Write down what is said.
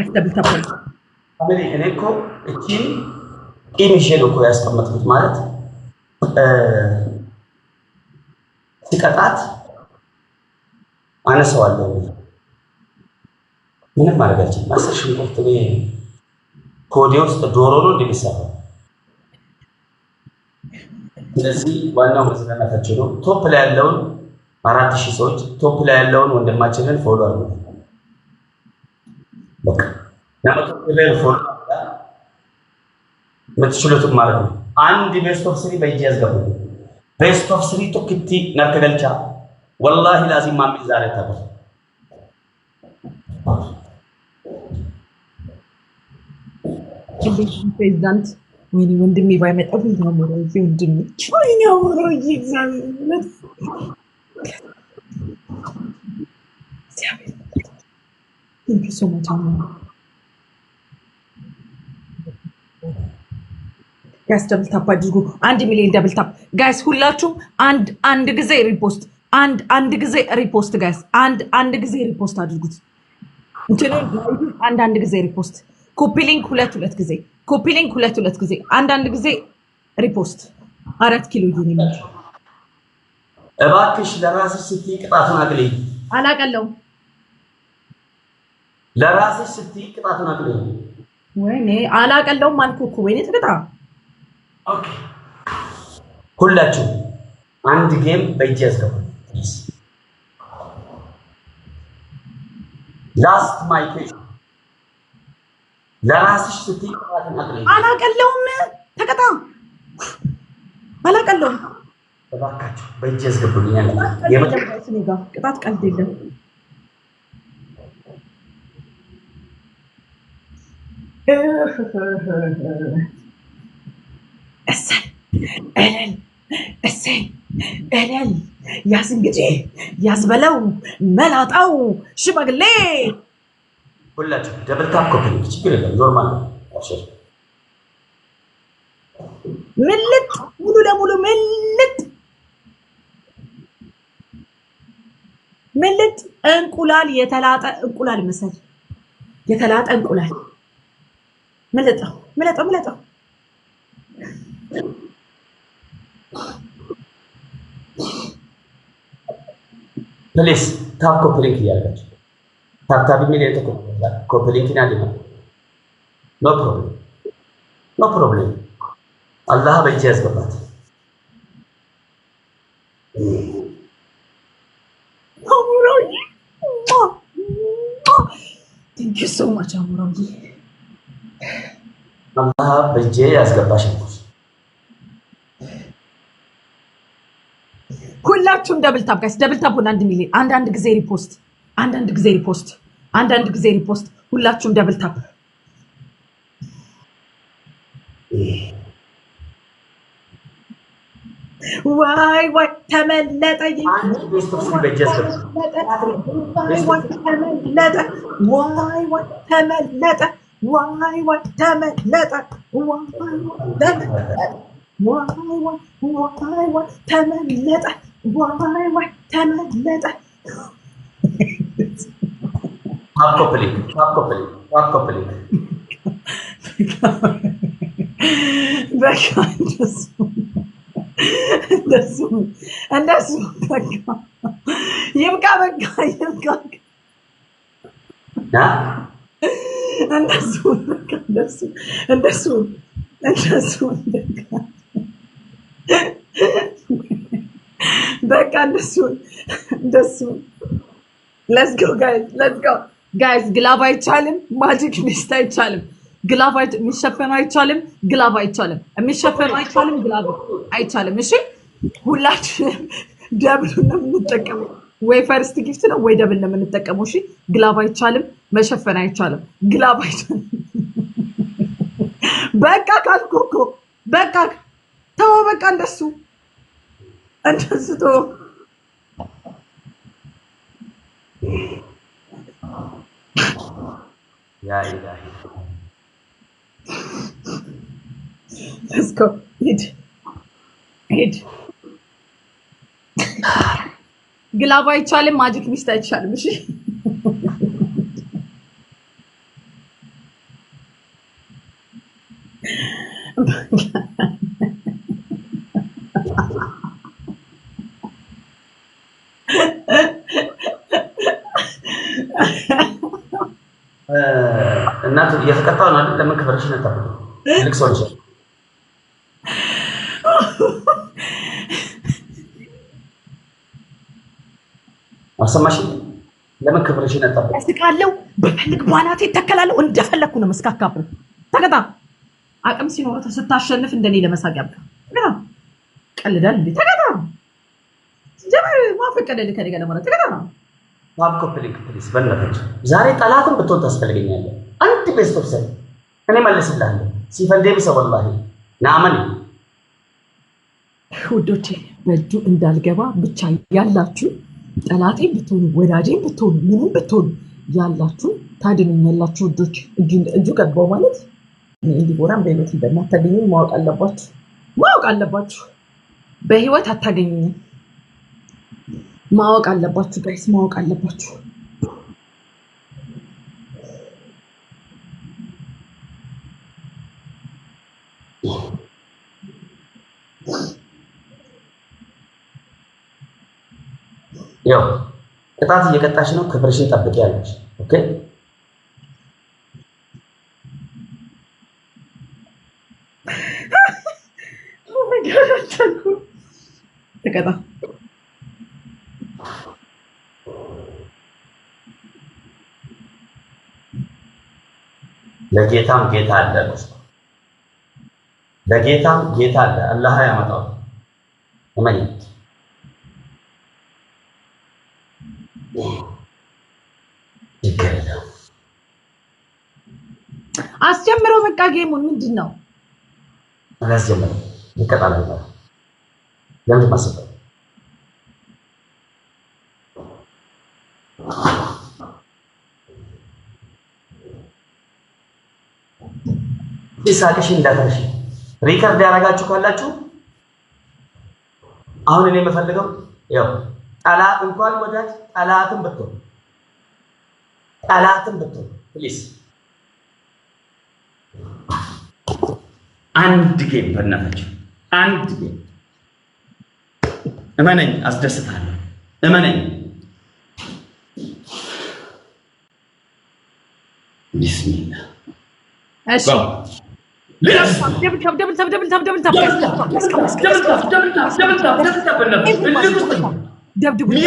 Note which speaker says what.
Speaker 1: دبل تاب
Speaker 2: አብሊ እኔ እኮ እቺን ኢኒሼል እኮ ያስቀመጥኩት ማለት ሲቀጣት አነሳዋለሁ ምንም ማድረግ አልችልም። 10 ሽንኩርት ኮዴ ውስጥ ዶሮ ነው እንደሚሰራው። ስለዚህ ዋናው መዝናናታቸው ነው። ቶፕ ላይ ያለውን 4000 ሰዎች ቶፕ ላይ ያለውን ወንድማችንን ፎሎ አድርጉ። በቃ ለምን ፎሎ ምትችሉትም ማለት ነው። አንድ ቤስት ኦፍ 3 በእጅ ያስገቡ። ቤስት ኦፍ 3 ቶክቲ ነርከገልቻ ወላሂ ላዚም ማሚል ዛሬ ታበስ
Speaker 1: ፕሬዝዳንት ወይኔ ወንድሜ ባይመጣው ነው ወንድሜ ወይኔ አወራ ይዛለት Thank you so much. ጋይስ ደብል ታፕ አድርጉ። 1 ሚሊዮን ደብል ታፕ ጋይስ፣ ሁላችሁም አንድ ጊዜ ሪፖስት አንድ ጊዜ ሪፖስት ጋይስ፣ አንድ ጊዜ ሪፖስት አድርጉት። እንትኑ አንድ ጊዜ ሪፖስት፣ ኮፒ ሊንክ ሁለት ጊዜ፣ ኮፒ ሊንክ ሁለት ጊዜ፣ አንድ ጊዜ ሪፖስት። 4 ኪሎ ይሁን።
Speaker 2: እባክሽ ለራስሽ ስትይ ቅጣቱን አቅልይ።
Speaker 1: አላቀለውም።
Speaker 2: ለራስሽ ስትይ ቅጣቱን አቅልይ።
Speaker 1: ወይኔ አላቀለውም አልኩ እኮ ወይኔ ተቀጣ።
Speaker 2: ኦኬ ሁላችሁ አንድ ጌም በእጅ ያስገቡ። ላስት ማይ ኩዌስችን ለራስሽ ስትይ ቅጣቱን አቅልይ።
Speaker 1: አላቀለውም ተቀጣ። አላቀለውም።
Speaker 2: እባካችሁ በእጅ ያስገቡልኛል።
Speaker 1: ቅጣት ቀልድ የለም። እለል ያዝ እንግዲህ ያዝበለው መላጣው ሽማግሌ
Speaker 2: ሁላችሁ ደብል ታፕ ኮፒ ችግር የለም ኖርማል ነው።
Speaker 1: ምልጥ ሙሉ ለሙሉ ምልጥ እንቁላል የተላጠ እንቁላል መሰል የተላጠ እንቁላል ምለጠው
Speaker 2: ፕሊስ ታፕ ኮፒ ሊንክ እያደረጋችሁ ታፕ ሚል ኮፒ ሊንክ ናዲማ ኖ ፕሮብሌም አላህ በእጅ ያስገባት።
Speaker 1: Thank you so much አሙራዬ።
Speaker 2: አላህ በእጅ ያስገባሽ።
Speaker 1: ሁላችሁም ደብል ታፕ ጋይስ፣ ደብል ታፕ 1 ሚሊዮን አንድ ጊዜ ሪፖስት፣ አንድ ጊዜ ሪፖስት፣ ሁላችሁም ደብል ታፕ። ዋይ ተመለጠ፣ ተመለጠ። እንደሱ ይብቃ፣ በቃ ይብቃ። እንደሱ በቃ እንደሱ ሌትስ ጎ ጋይስ። ግላቭ አይቻልም፣ ማጂክ ሚስት አይቻልም፣ ግላቭ የሚሸፈን አይቻልም፣ ግላቭ አይቻልም፣ የሚሸፈን አይቻልም፣ ግላቭ አይቻልም። እሺ ሁላችንም ደብል ነው የምንጠቀመው፣ ወይ ፈርስት ጊፍት ነው ወይ ደብል ነው የምንጠቀመው። እሺ ግላቭ አይቻልም፣ መሸፈን አይቻልም፣ ግላቭ አይቻልም። በቃ ካልኩ እኮ በቃ ተው፣ በቃ እንደሱ ተው።
Speaker 2: ያ ኢላሂ
Speaker 1: let's go ሂድ ግላብ አይቻልም፣ ማጂክ ሚስት አይቻልም። እሺ
Speaker 2: እናቱ እየተቀጣው ነው አይደል? ለምን ክብርሽን አታውቁ? ልክ ሰው ልጅ አሰማሽኝ። ለምን ክብርሽን አታውቁ?
Speaker 1: እስካለው በፈልግ ባናቴ ተከላለው እንደፈለኩ ነው መስካካብ። ተቀጣ አቅም ሲኖር ስታሸንፍ እንደኔ ለመሳቅ ያብቃ። ተቀጣ ቀልዳል እንዴ? ተቀጣ ጀመር ማፈቀደልህ ከኔ ጋር ለማለት ተቀጣ
Speaker 2: ዋብኮ ፕሊዝ በእናትህ ዛሬ ጠላትን ብትሆን ታስፈልገኛለህ። አንድ ቤስት ኦፍ ሰሪ እኔ መልስልሃለሁ። ሲፈልደም ሰው ወላሂ ናመን
Speaker 1: ውዶቼ በእጁ እንዳልገባ ብቻ ያላችሁ ጠላቴ ብትሆኑ ወዳጄ ብትሆኑ ምንም ብትሆኑ ያላችሁ ታድኑኛላችሁ ውዶች። እጁ ገባው ማለት እንዲቦራም በህይወት እንደማታገኙ ማወቅ አለባችሁ። በህይወት አታገኙኝም። ማወቅ አለባችሁ ጋይስ፣ ማወቅ አለባችሁ።
Speaker 2: ያው ቅጣት እየቀጣሽ ነው። ክብርሽን ጠብቂ ያለሽ ኦኬ።
Speaker 1: ተቀጣ
Speaker 2: ለጌታም ጌታ አለ። ለጌታም ጌታ አለ። አላህ ያመጣው እመኝ። ይገርም
Speaker 1: አስጀምረው በቃ ጌሙን ምንድን ነው?
Speaker 2: አላስጀምረው ይቀጣል ነበር። ለምን ማሰበው ይሳቅሽ እንዳትረሺ። ሪከርድ ያደረጋችሁ ካላችሁ አሁን እኔ የምፈልገው ያው ጠላት እንኳን ወዳጅ ጠላትን ብትሆን ፕሊዝ አንድ ጌም በእናታችሁ አንድ ጌም እመነኝ፣ አስደስታለሁ። እመነኝ። ቢስሚላህ
Speaker 1: እሺ ደብል